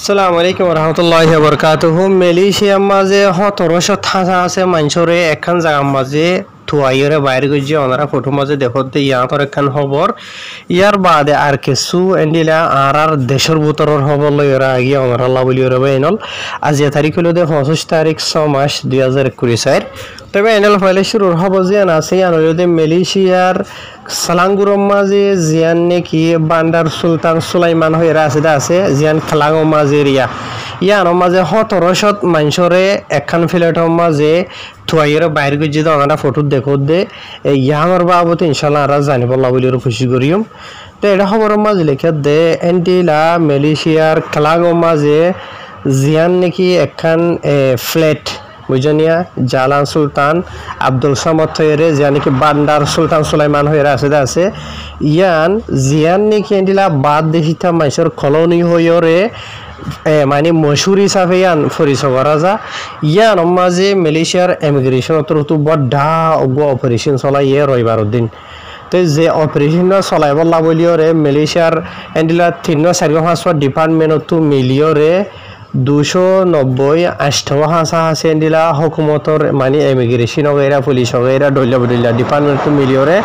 আসসালামু আলাইকুম রহমতুল্লাহি ওয়া বারাকাতুহু। মালয়েশিয়ার মাঝে 1700 থানা আছে মানুষরে একখান জায়গার মাঝে থুয়াইরে বাইরে গিয়ে ওনারা ফটো মাঝে দেখতে ইয়াতর একখান খবর ইয়ার বাদে আর কিছু এন্ডিলা আর দেশের ভিতরের খবর লইরা গিয়ে ওনারা লাবলি রবে এনল আজ তারিখ হলো 25 তারিখ 6 মাস 2021 তবে এনল ফাইলে শুরুর খবর জিয়ান আছে ইয়ানলে মালয়েশিয়ার সালাঙ্গুরম মাঝে জিয়ান নাকি বান্দার সুলতান সুলাইমান হইরা আছে জিয়ান খালাঙ্গ মাঝে রিয়া ইয়ার মাঝে 1700 মানুষরে একখান ফ্ল্যাটের মাঝে থুয়াইরে বাইরে গিয়ে যদি ওনারা ফটো দেখো দে ইয়ার বাবদ ইনশাল্লাহ আর জানিব লাবলি খুশি করিম তো এটা খবরের মাঝে লিখে দে এন্টিলা মালয়েশিয়ার খালাঙ্গ মাঝে জিয়ান নাকি একখান ফ্ল্যাট বুঝনিয়া জালান সুলতান আব্দুল সামাদ হয়ে জানি কি বান্দার সুলতান সুলাইমান হয়ে আছে ইয়ান জিয়ান নাকি এন্ডিলা বাদ দেশিতা মাইসর কলোনি হইরে মানে মশুর হিসাবে ইয়ান পরিচয় করা যা ইয়ান মাঝে মালয়েশিয়ার ইমিগ্রেশন তো বড় অপারেশন চলাই ইয়ে রবিবার দিন তো যে অপারেশন চলাইব লাবলিয়রে মালয়েশিয়ার এন্ডিলা 3-4-5 ডিপার্টমেন্ট মিলিয়রে 290 হাসা দিলা হুকুমতর মানে ইমিগ্রেশন হগেরা পুলিশ হগেরা ডইলা ডিপার্টমেন্ট মিলিয়রে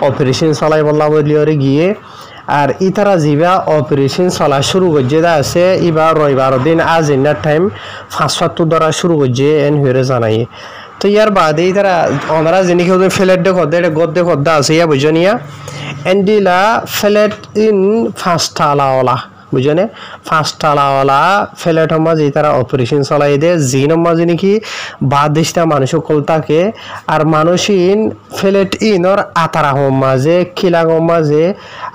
অপারেশন চলাই বলা বলিয়রে গিয়ে আর ইতারা জিবা অপারেশন চলা শুরু করছে আছে এবার রবিবার দিন আজ ইনার টাইম 5 ধরা শুরু করছে এন হয়ে জানাই তো ইয়ার বাদে তারা ওনারা যিনি কেউ ফ্ল্যাট গদ্দে আছে ইয়া বুঝনিয়া এন্ডিলা ফ্ল্যাট ইন 5 তালাওয়ালা বুঝনে 5 তালাওয়ালা ফ্ল্যাটের মাঝে তারা অপারেশন চলাই দে জিনের মাঝে নাকি বাদ দেশটা মানুষ কলতাকে আর মানুষিন ফ্ল্যাট ইনর আতারাহ মাঝে খিলাগ মাঝে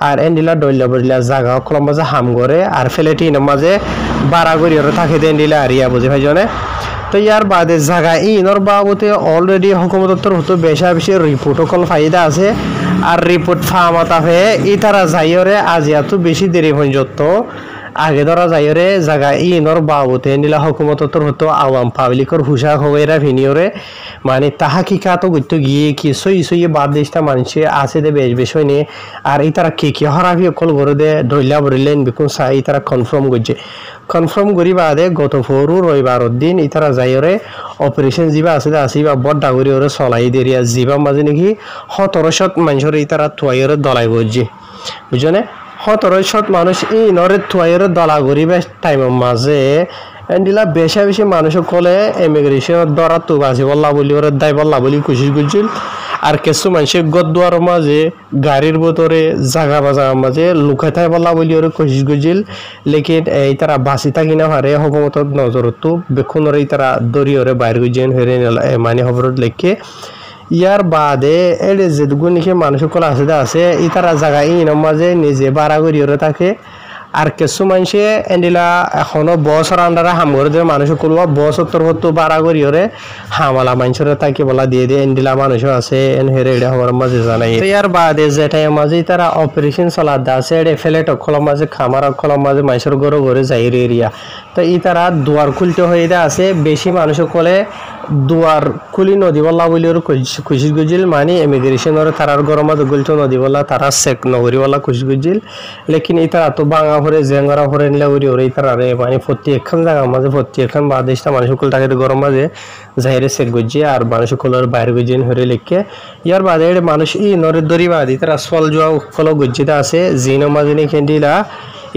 আর এন্ডিলা ডইলা জায়গা কলম মাঝে হাম করে আর ফ্ল্যাট ইনের মাঝে বাড়াগড়ি থাকে এন্ডিলা আরিয়া বুঝে ভাইজনে তো ইয়ার বাদে জায়গা ইনর বাবতে অলরেডি হুকুমতর হতো বেশি রিপোর্টকল ফায়দা আছে আর রিপোর্ট ফামাতা হয়ে ইতারা যাইরে আজ এত বেশি দেরি পর্যন্ত আগে ধরা যাইরে জায়গা ইনর বাবতে নীলা হুকুমতর হতো আওয়াম পাবলিকর হুশা হইরা ভিনিয়রে মানে তাহা কি কাতো গইতো গিয়ে কি সই বাদ দেশটা মানুষে আছে দে বেশ নিয়ে আর ইতারা কি হরাবি কল করে দে ডইলা বরিলেন বিকুন সাই ইতারা কনফার্ম করি বাদে গত ফরু রবিবার দিন ইতারা যাইরে অপারেশন জিবা আছে আসিবা বড় ডাগরি ওরে চলাই দেরিয়া জিবা মাঝে নাকি 1700 মানুষের ইতারা থুয়াইরে দলাই বলছে বুঝনে 1700 মানুষ ইনরে থুয়াইরে দলা করিবে টাইমের মাঝে এন্ডিলা বেশি মানুষ কলে ইমিগ্রেশন ধরা তো বাসি বল্লা বলি ওরে দায় বল্লা বলি কোশিশ করছিল আর কিছু মানুষ গদ্দুয়ার মাঝে গাড়ির ভিতরে জাগা বাজার মাঝে লুকাই থাকে বল্লা বলি ওরে কোশিশ করছিল লেকিন এই তারা বাসি থাকি না পারে হুকুমতর নজরত বেক্ষণরে তারা দরিয়রে বাইর গুজেন হেরে মানে খবরত লেখে ইয়ার বাদে এড়ে যেগুলো নাকি মানুষ কল আছে ইতারা জায়গা ইনের মাঝে নিজে বাড়া করিয়রে থাকে আর কিছু মানুষে এন্ডিলা এখনো বছর আন্ডারে হাম করে দিয়ে মানুষ করবো বছর হতো বাড়া করিয়রে হামালা মানুষের তাকে বলা দিয়ে এন্ডিলা মানুষ আছে এন হেরে এড়ে আমার মাঝে জানাই ইয়ার বাদে যেটাই মাঝে তারা অপারেশন চলাতে আছে এড়ে ফ্ল্যাট অক্ষলার মাঝে খামার অক্ষলার মাঝে মানুষের ঘরে যাই এরিয়া তো ই তারা দুয়ার খুলতে হয়ে আছে বেশি মানুষ কলে দুয়ার খুলি নদী বল্লা বলি ওর খুশি গুজিল মানে ইমিগ্রেশনের তারার গরম মাঝে গুলতো নদী বল্লা তারা চেক নগরী বল্লা খুশি গুজিল লেকিন এই তারা তো বাঙা ভরে জেঙ্গরা ভরে নিলে উড়ি ওরে তারা রে মানে প্রত্যেকখান জায়গার মাঝে প্রত্যেকখান বাদেশটা মানুষ কুল তাকে গরম মাঝে যাইরে চেক গুজিয়ে আর মানুষ কুলের বাইরে গুজিয়ে হরে লিখে ইয়ার বাদে মানুষ নরের দড়ি বাদি তারা সল জোয়া কলো গুজিতে আছে জিনের মাঝে নিয়ে খেন্ডিলা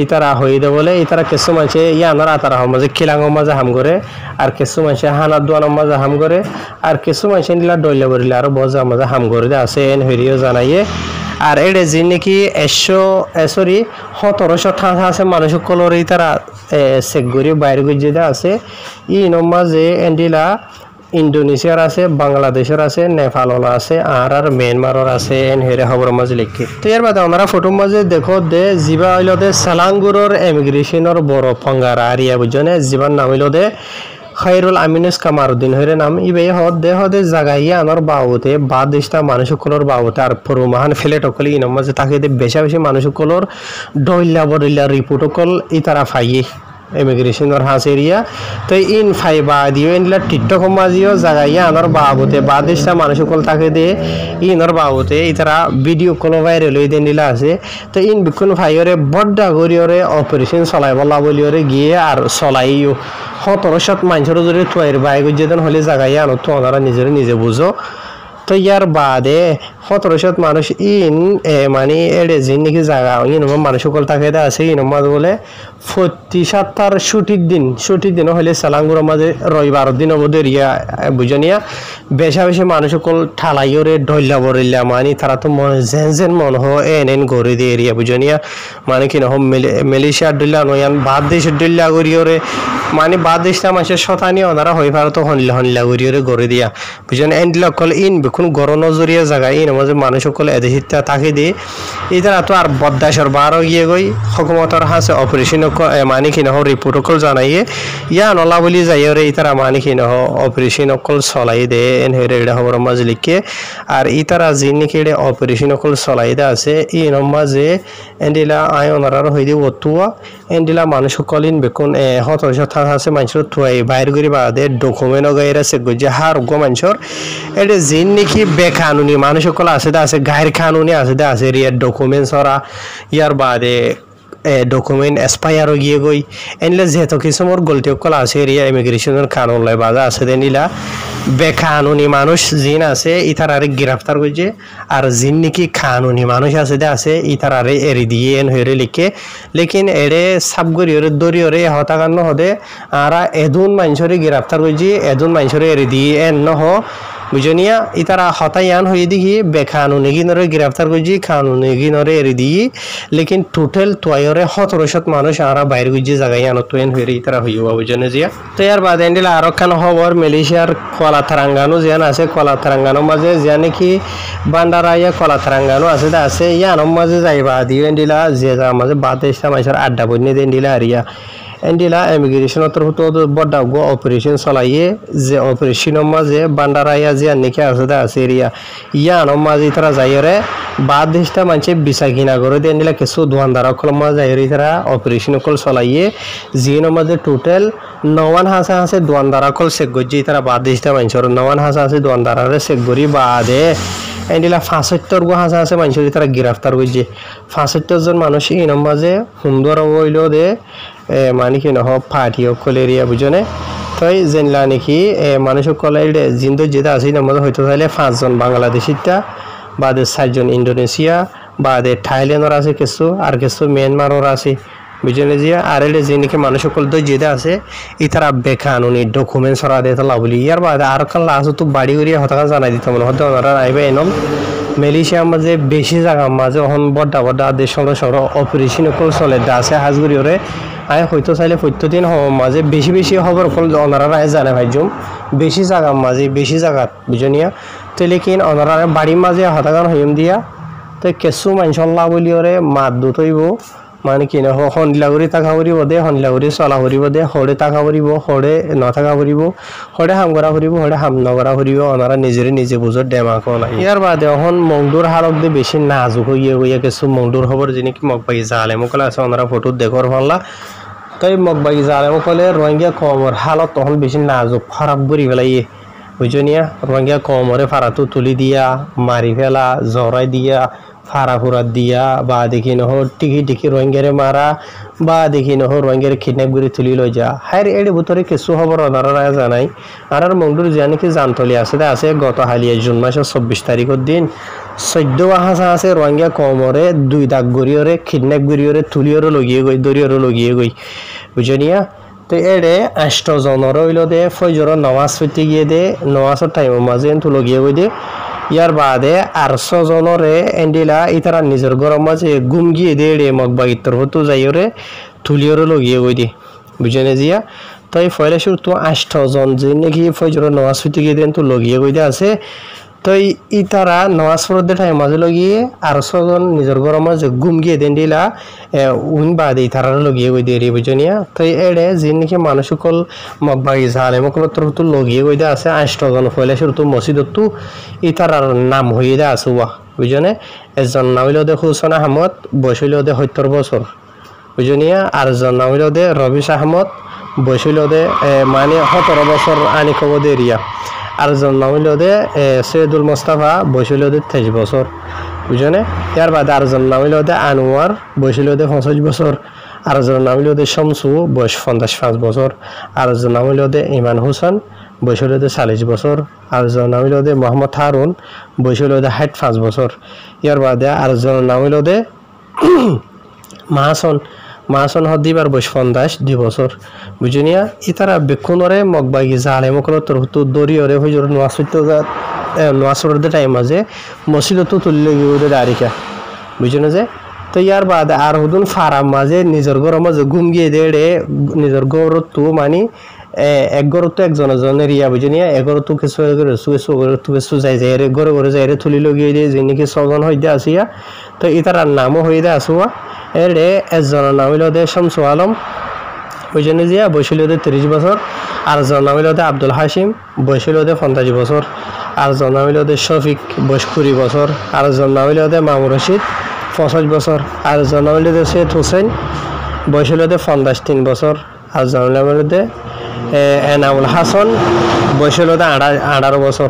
ইতারা হয়ে দে বলে ইতারা কিছু মানুষে ইয়ানোর আতারা মাঝে খিলাঙ্গর মাঝে হাম করে আর কিছু মানুষে হানার দোয়ানোর মাঝে হাম করে আর কিছু মানুষে নিলা ডইলে বরিলে আরো বজার মাঝে হাম করে দে আছে এন হরিও জানাইয়ে আর এড়ে যে নাকি 1700 থানা আছে মানুষ কলরে তারা চেক করি বাইরে গুজে দে আছে ইনোর মাঝে এন্ডিলা ইন্দোনেশিয়ার আছে বাংলাদেশের আছে নেপালর আছে আর মিয়ানমারের আছে এন হেরে খবর মাঝে লিখি তো এর বাদে আমরা ফটোর মাঝে দেখো দে জিবা হইল দে সালাঙ্গুরর ইমিগ্রেশনের বড় পঙ্গার আরিয়া বুঝনে জিবার নাম হইল দে খায়রুল আমিনুস কামারউদ্দিন হরে নাম ইবে হদে জাগাইয়া আনার বাবুতে বাদ দেশটা মানুষ কলর বাবুতে আর পরমাহান ফ্ল্যাট কলি ইনর মাঝে তাকে দে বেশি মানুষ কলর ডইলা বড়িলা রিপোর্ট কল ইতারা ফাইয়ে ইমিগ্রেশনের হাস এরিয়া তো ইন ফাইবা দিও ইনলা টিকটক মাজিও জায়গায় আনার বাবুতে বাদেশটা মানুষ সকল থাকে দে ইনর বাবুতে ইতারা ভিডিও কল ভাইরাল হয়ে দেন দিলা আছে তো ইন বিকুন ফাইরে বড্ডা গরিয়রে অপারেশন চলাই বলা বলিওরে গিয়ে আর চলাইও 1700 মানুষের যদি তুয়াইর বাইক যেদিন হলে জায়গায় আনো তো ওনারা নিজে বুঝো তো ইয়ার বাদে 1700 মানুষ ইন মানে এড়ে যে নাকি জায়গা ইন মানুষ সকল থাকে আছে ইন মাঝে বলে 47টার ছুটির দিন হলে সালাঙ্গুর মাঝে রবিবার দিন অবধি এরিয়া বুঝানিয়া বেশি মানুষ সকল ঠালাইরে ঢইলা বরিলা মানে তারা তো যেন মন এন গড়ে দিয়ে এরিয়া বুঝানিয়া মানে কি নহম মালয়েশিয়া ডইলা নয়ান বাদ দেশ ডইলা গড়িওরে মানে বাদ দেশটা মানুষের শতানি ওনারা হয়ে পারে তো হনলা গড়িওরে গড়ে দিয়া বুঝানি এন্ডলা কল ইন বিকুন গড় নজরিয়া জায়গায় ইন মাঝে মানুষ সকল এদেশিতা থাকে দিয়ে ইতারা তো আর বদাসর বারো গিয়ে গই হকুমতর হাসে অপারেশন মানে কি নহ রিপোর্ট অকল জানাইয়ে ইয়া নলা বলি যাইরে ইতারা মানে কি নহ অপারেশন অকল চলাই দে এন হেরে এটা খবর মাঝে লিখে আর ইতারা যিনি কেড়ে অপারেশন অকল চলাই দে আছে ইন মাঝে এন্ডিলা আয় ওনারার হয়ে দিয়ে অতুয়া এন্ডিলা মানুষ সকল ইন বেকুন 1700 আছে মানুষের থুয়াই বাইর করে বাদে ডকুমেন্ট গাইরা সে গজে হার গো মানুষের এটা যিন নাকি বেকানুনি মানুষ সকল আছে গায়ের কানুনি আছে রিয়ার ডকুমেন্টস ওরা ইয়ার বাদে ডকুমেন্ট এক্সপায়ার হয়ে গিয়ে গই এনলে যেহেতু কিছু মোর গলতি কল আছে এরিয়া ইমিগ্রেশনের কানুন লয় বাজা আছে দেনিলা বেকানুনি মানুষ জিন আছে ইতারারে গ্রেফতার করছে আর জিন নাকি কানুনি মানুষ আছে ইতারারে এরি দিয়ে এন হয়ে লিখে লেকিন এড়ে সাবগরিয়রে দরিয়রে হতাকান্ন হদে আর এদুন মানুষরে গ্রেফতার করছে এদুন মানুষরে এরি দিয়ে এন নহ বুঝনিয়া ইতারা হতায়ান হয়ে দেখি বেকানুনি গিনরে গ্রেফতার করছি কানুনি গিনরে এরি দিয়ে লেকিন টোটাল তোয়রে 1700 মানুষ আর বাইরে গুজি জায়গায় আনো তোয়েন হয়ে ইতারা হইবা বুঝনে জিয়া তো এর বাদ এন্ডিলা আর খান খবর মালয়েশিয়ার কোয়ালাথারাঙ্গানো জিয়ান আছে কোয়ালাথারাঙ্গানো মাঝে জিয়া নাকি বান্ডারাইয়া কোয়ালাথারাঙ্গানো আছে ইয়ানোর মাঝে যাইবা দিয়ে এন্ডিলা যে মাঝে বাদেশটা মাইসার আড্ডা বইনে দেন্ডিলা আরিয়া এন্ডিলা ইমিগ্রেশন তরফ বড় গো অপারেশন চলাইয়ে যে অপারেশনের মাঝে বান্ডারাইয়া যে নাকি আছে এরিয়া ইয়ানোর মাঝে তারা যাইরে বাদ দেশটা মানুষে বিচা কিনা করে দিয়ে এন্ডিলা কিছু দোয়ানদার কলম মাঝে যাইরে তারা অপারেশন কল চলাইয়ে জিনের মাঝে টোটাল 9 হাসা দোয়ানদার কল চেক গজি তারা বাদ দেশটা মানুষের 9 হাসা আছে দোয়ানদারে চেক করি বাদে এন্ডিলা 75 গো হাসা আছে মানুষের তারা গ্রেফতার করছে 75 জন মানুষ ইনের মাঝে সুন্দর হইল দে মানে কি নহ পার্টি অকল এরিয়া বুঝনে তাই জেনলা নাকি মানুষ সকল জিন্দো যেটা আছে এর মধ্যে হয়তো তাহলে 5 জন বাংলাদেশিটা বাদে 4 জন ইন্দোনেশিয়া বাদে থাইল্যান্ডের আছে কিছু আর কিছু মিয়ানমারের আছে বুঝনে জিয়া আর যে নাকি মানুষ সকল তো যেটা আছে ইতারা বেকানুনি ডকুমেন্ট সরা দিয়ে তো লাভলি ইয়ার বাদে আর কাল আছে তো বাড়ি করিয়া হতাকা জানাই দিতে মনে হতে ওনারা আইবে এনম মালয়েশিয়ার মাঝে বেশি জায়গার মাঝে এখন বড় দেশ সঙ্গে অপারেশন কল চলে আছে হাজগুড়িওরে আয় হয়তো চাইলে প্রত্যেকদিন মাঝে বেশি খবর কল ওনারা জানে ভাইজম বেশি জায়গার মাঝে বেশি জায়গা বুঝনিয়া তো লেকিন ওনারা বাড়ির মাঝে হতাকান হইম দিয়া তো কিছু মানুষল্লা বলিওরে মাত দুতইব মানে কি না হনলাগুড়ি টাকা ফুরিব দে হনলাগুড়ি চলা ফুরিব দে হরে টাকা ফুরিব হরে নথকা ফুরিব হরে হাম করা ফুরিব হরে হাম নকরা ফুরিব ওনারা নিজে বুঝর ডেমাক নাই ইয়ার বাদে এখন মংডুর হালক দিয়ে বেশি নাজুক হইয়া কিছু মংডুর খবর যিনি কি মগবাই জালে মকলে আছে ওনারা ফটো দেখর ফাল্লা তাই মগবাই জালে মকলে রোহিঙ্গা কমর হালত তখন বেশি নাজুক খারাপ করি ফেলাইয়ে বুঝনিয়া রোহিঙ্গা কমরে ফারাতো তুলি দিয়া মারি ফেলা জরাই দিয়া ফারা ফুরাত দিয়া বা দেখি নহ টিকি রোহিঙ্গারে মারা বা দেখি নহ রোহিঙ্গারে কিডন্যাপ করে তুলি লই যা হায় এর ভিতরে কিছু খবর ওনারা জানাই আর মংডুর যা নাকি জানতলি আছে গত হালিয়া জুন মাসের 24 তারিখের দিন 14 হাসা আছে রোহিঙ্গা কমরে 2 দাগ গরিয়রে কিডন্যাপ গরিয়রে তুলিয়রে লগিয়ে গই দরিয়রে লগিয়ে গই বুঝনিয়া তো এড়ে 8 জনের হইল দে ফজর নামাজ পড়তে গিয়ে দে নামাজের টাইমের মাঝে তো লগিয়ে গই দে ইয়ার বাদে 800 জনরে এন্ডিলা ইতারা নিজের ঘরের মাঝে গুম গিয়ে দে মগবাগিত্তর হতো যাইরে তুলিয়রে লগিয়ে গই দে বুঝনে জিয়া তাই ফয়লা শুরু তো 8 জন যে নাকি ফজর নামাজ পড়তে গিয়ে দেন তো লগিয়ে গই দে আছে তো ইতারা নামাজ পড়তে টাইম মাঝে লগিয়ে 800 জন নিজের ঘরের মাঝে গুম গিয়ে দেন দিলা উন বাদে ইতারা লগিয়ে গই দে রে বুঝনিয়া তাই এড়ে যে নাকি মানুষ সকল মগবাগি জালে মকল তো লগিয়ে গই দে আছে 8 জন ফয়লা শুরু তো মসজিদত তো ইতারার নাম হয়ে দে আছে ওয়া বুঝনে একজন নাম হইল দে হুসেন আহমদ বয়স হইল দে 70 বছর বুঝনিয়া আর জন নাম হইল দে রবিশ আহমদ বয়স হইল দে মানে 17 বছর আনি খবর দে রিয়া আর জন নাম হইল দে সৈয়দুল মোস্তাফা বয়স হইল দে 23 বছর বুঝনে ইয়ার বাদে আর জন নাম হইল দে আনোয়ার বয়স হইল দে 25 বছর আর জন নাম হইল দে শামসু বয়স 55 বছর আর জন নাম হইল দে ইমান হোসেন বয়স হইল দে 40 বছর আর জন নাম হইল দে মোহাম্মদ হারুন বয়স হইল দে 65 বছর ইয়ার বাদে আর জন নাম হইল দে মাহাসন হদ্দিবার বয়স 2 বছর বুঝনিয়া ইতারা বেক্ষণরে মগবাগি জালে মকল তোর তো দরিয়রে হইজর নোয়াসুর টাইম মাঝে মসিলত তুললে গিয়ে দাঁড়িকা বুঝনে যে তো ইয়ার বাদ আর হুদুন ফারাম মাঝে নিজের ঘর মাঝে ঘুম গিয়ে দেড়ে নিজের গৌরত তো মানি এক গরত তো একজনের ইয়া বুঝনিয়া এগর তো কিছু যাই যায় রে ঘরে যাই রে তুলি লগিয়ে দিয়ে যে নাকি 6 জন হইতে আসিয়া তো ইতারার নামও হইতে আসুয়া এরে একজনের নাম হইল দে শামসু আলম বুঝনে জিয়া বয়স হইল দে 30 বছর আর জন নাম হইল দে আব্দুল হাসিম বয়স হইল দে 50 বছর আর জন নাম হইল দে শফিক বয়স 20 বছর আর জন নাম হইল দে মামুর রশিদ 65 বছর আর জন নাম হইল দে সৈয়দ হোসেন বয়স হইল দে 53 বছর আর জন নাম হইল দে এনামুল হাসান বয়স হইল দে 18 বছর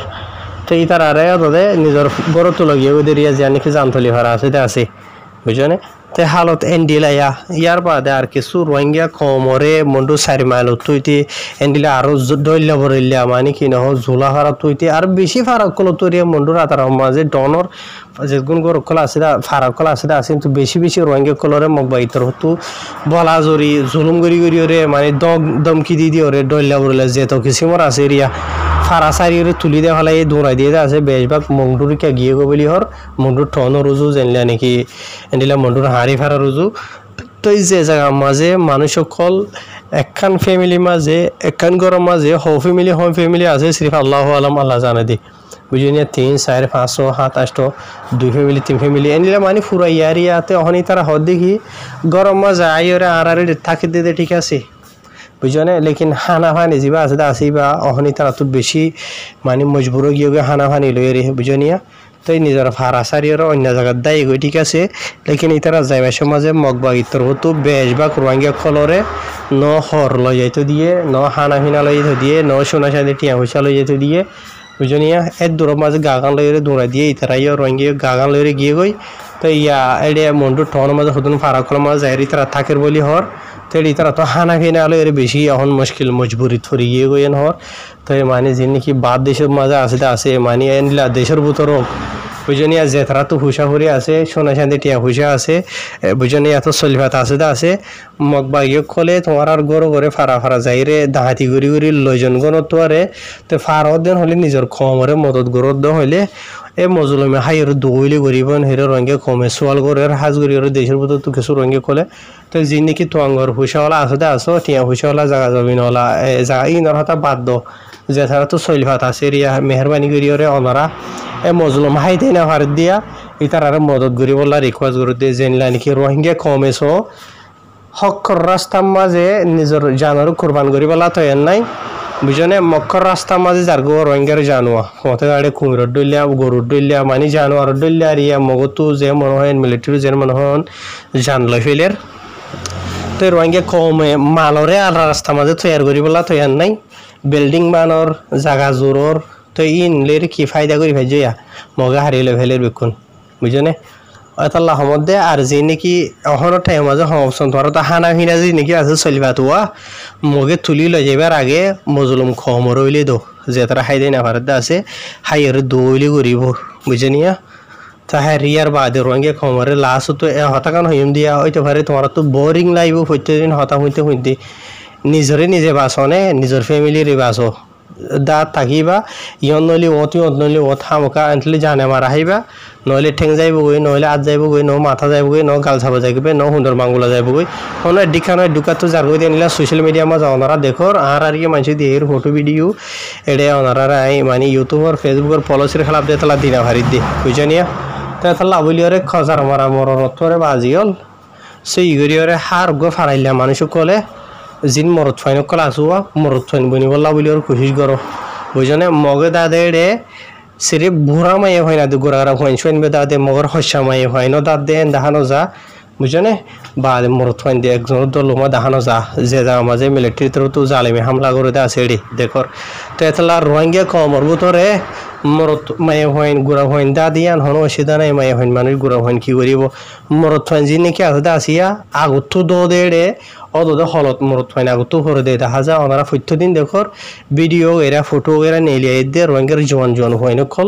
তো ইতার আরে তাদের নিজের গড়ত লগিয়ে ওদের ইয়া যা নাকি জানতলি ভাড়া আছে বুঝনে তে হালত এন্ডিলাইয়া ইয়ার বাদে আর কিছু রোহিঙ্গা কমরে মন্ডু 4 মাইল তুইতে এন্ডিলা আরো দইল্লা বরিল্লা মানে কি নহ জোলা হারা তুইতে আর বেশি ফারাক কল তরিয়া মন্ডু রাতার মাঝে ডনর যে গুণ গর কল আছে ফারাক কল আছে কিন্তু বেশি রোহিঙ্গা কলরে মগবাই তোর তো বলা জরি জুলুম গরি রে মানে দমকি দি ওরে দইল্লা বরিল্লা যে তো কিসিমর আছে রিয়া ফারা সারিরে তুলি দেওয়া হলে এই দৌড়াই দিয়ে আছে বেশভাগ মন্ডুরিকা গিয়ে গো বলি হর মন্ডুর ঠন রুজু জানলা নাকি এন্ডিলা মন্ডুর হাড়ি ফারা রুজু তো এই যে জায়গা মাঝে মানুষ সকল একখান ফ্যামিলি মাঝে একখান ঘরের মাঝে হোম ফ্যামিলি আছে সিরিফ আল্লাহ আলম আল্লাহ জানে দি বুঝি নিয়ে 3 4 5 7 8 2 ফ্যামিলি 3 ফ্যামিলি এন্ডিলা মানে পুরা ইয়ারিয়াতে অহনি তারা হদ দেখি গরম মাঝে আইরে আর থাকি দিতে ঠিক আছে বুঝনে লেকিন হানা ফানি যা আছে আসিবা অহনি তারা তো বেশি মানে মজবুর গিয়ে হানা ফানি লই রে বুঝনিয়া তাই নিজের ফারা সারির অন্য জায়গার দায়ী গই ঠিক আছে লেকিন ইতারা যাইবা সমাজে মগবাগিতর হতো বেশভাগ রোহিঙ্গা কলরে ন হর লই যাইতে দিয়ে ন হানা ফিনা লই যাইতে দিয়ে ন সোনা সাথে টিয়া পয়সা লই যাইতে দিয়ে বুঝনিয়া এর দূর মাঝে গাগান লই দৌড়াই দিয়ে ইতারা রোহিঙ্গা গাগান লই গিয়ে গই তো ইয়া এডে মন্ডু ঠন মাঝে হতুন ফারা কল মাঝে যাই ইতারা থাকের বলি হর তেড়ি তারা তো হানা ফিনা আলো এর বেশি এখন মুশকিল মজবুরি থরি গিয়ে গইন হর তো মানে যে নাকি বাদ দেশের মাঝে আছে মানে এনলা দেশের ভিতরও বুঝনিয়া যে তারা তো হুশা হরি আছে সোনা শান্তি টিয়া হুশা আছে বুঝনিয়া তো সলিফাত আছে মগবাগিয়ে খোলে তোমার আর গড়ে ফারা যাইরে দাহাতি গড়ি লয়জন গণত আরে তো ফারত দেন হলে নিজের খমরে মদত গড়ত হইলে এ মজলুমে হাইয়ের দৌইলে গরিবন হেরে রঙে কমে সোয়াল করে হাজ গড়ি দেশের ভিতর তো কিছু রঙে খোলে তো যি নাকি তোয়াঙ্গর হুশাওয়ালা আসো টিয়া হুশাওয়ালা জাগা জমিনওয়ালা জাগা ইনর হাতা বাদ দো যে তারা তো সলিফাত আছে রিয়া মেহরবানি করিওরে ওনারা এ মজলুম হাইতে না ভারত দিয়া ইতার আর মদত করি বললা রিকোয়েস্ট করে দিয়ে জেনলা নাকি রোহিঙ্গা কমেছো হকর রাস্তার মাঝে নিজের জানার কোরবান করি বলা তো এর নাই বুঝনে মক্কর রাস্তার মাঝে যার গো রোহিঙ্গার জানোয়া হতে গাড়ি কুমিরর ডইলিয়া গরুর ডইলিয়া মানে জানোয়ার ডইলিয়া আর ইয়া মগতো যে মনে হয় মিলিটারি যে মনে হয় জান লই ফেলের তো রোহিঙ্গা কমে মালরে আর রাস্তার মাঝে তৈয়ার করি বলা তো এর নাই বিল্ডিং বানর জাগা জোরর তো ইনলের কি ফায়দা করি ভাই জয়া মগা হারিয়ে ফেলের বেকুন বুঝনে আল্লাহ মধ্যে আর যে নাকি অহর টাইম মাঝে অপশন তোমার তো হানা ফিনা যে নাকি আছে চলিবা তোয়া মগে তুলি লই যাবার আগে মজলুম খমর হইলে দো যে তারা হাইদে না ভারত আছে হাইয়ের দৌলি করিব বুঝনিয়া তাহার রিয়ার বাদে রঙে খমরে লাস্ট তো হতাকান হইম দিয়া হইতে পারে তোমার তো বোরিং লাইব প্রত্যেকদিন হতা হইতে নিজে বাসনে নিজের ফ্যামিলির বাসো দাঁত থাকিবা ইয়ন নলি নলি হামকা এনলি জানে মারা হাইবা নহলে ঠেং যাইবগৈ নহলে আজ যাইবগৈ ন মাথা যাইবগৈ ন গাল চাব যাইবে ন সুন্দর বাংলা যাইবগৈ কোনো ডিখানো ঢুকাতো যার গই দিলা সোশ্যাল মিডিয়া মাঝে ওনারা দেখর আর কি মানুষ দিয়ে ফটো ভিডিও এড়ে ওনারা মানে ইউটিউবর ফেসবুকের পলিসির খেলাপ দিয়ে তালা দিনা ভারি দিয়ে বুঝনিয়া তাহলে আবুলিয়রে খজার মারা মরণরে বাজি হল সেই ইগরিয়রে হার গো ফারাইলা মানুষ কলে জিন মরত ফাইন কলা আসুয়া মরত ফাইন বনি বললা বলি ওর কোশিশ করো বুঝনে মগে দাদে রে সিরে বুড়া মাইয়ে হয় না গোড়া ফাইন ফাইন দাদে মগর হস্যা মাইয়ে হয় না দাদে দেখানো যা বুঝনে বা মরত ফাইন দিয়ে একজনের দলমা দেখানো যা যে যার মাঝে মিলিটারিতেও তো জালিমি হামলা করে দেওয়া আছে এডি দেখর তো এতলা রোহিঙ্গা কমর ভিতরে মরত মায়ে হইন গুড়া হইন দা দিয়ান হন অসুবিধা নাই মায়ে হইন মানুষ গুড়া হইন কি করিব মরত ফাইন যিনি কি আছে আসিয়া আগত দো দেড়ে অদে হলত মরত ফাইন আগত করে দে দেখা যায় ওনারা প্রত্যেকদিন দেখর ভিডিও এরা ফটো এরা নেলিয়ে দিয়ে রোহিঙ্গার জোয়ান হইন কল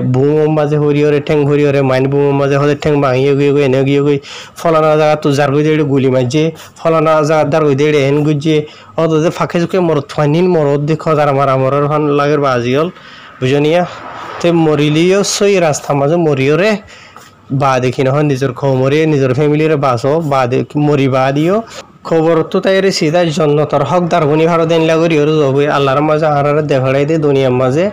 বুম মাঝে হরিয়রে ঠ্যাং হরিয়রে মাইন বুম মাঝে হলে ঠ্যাং ভাঙিয়ে গিয়ে গিয়ে এনে গিয়ে গিয়ে ফলানা জায়গা তো যার গই দেড়ে গুলি মারছে ফলানা জায়গা দার গই দেড়ে হেন গুজে অদে ফাঁকে চুকে মরত ফাইনিল মরত দেখ যারা মারা মরার ফান লাগের বাজি হল বুঝনিয়া তে মরিলিও সই রাস্তা মাঝে মরিয়রে বা দেখি নহয় নিজের খবরে নিজের ফ্যামিলিরে বাঁচো বা মরি বা দিও খবর তো তাই সিধা জন্নতর হকদার গুনি ভারত দেন লাগরি ওর জবে আল্লাহর মাঝে আরারে দেখাড়াই দে দুনিয়ার মাঝে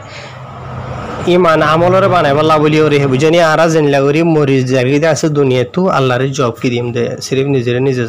ইমান আমলরে বানাইবা লাবলি ওরে বুঝনি আরা জেন লাগরি মরি জাগিদে আছে দুনিয়া তু আল্লাহর জব কি দিম দে সিরিফ নিজেরে নিজে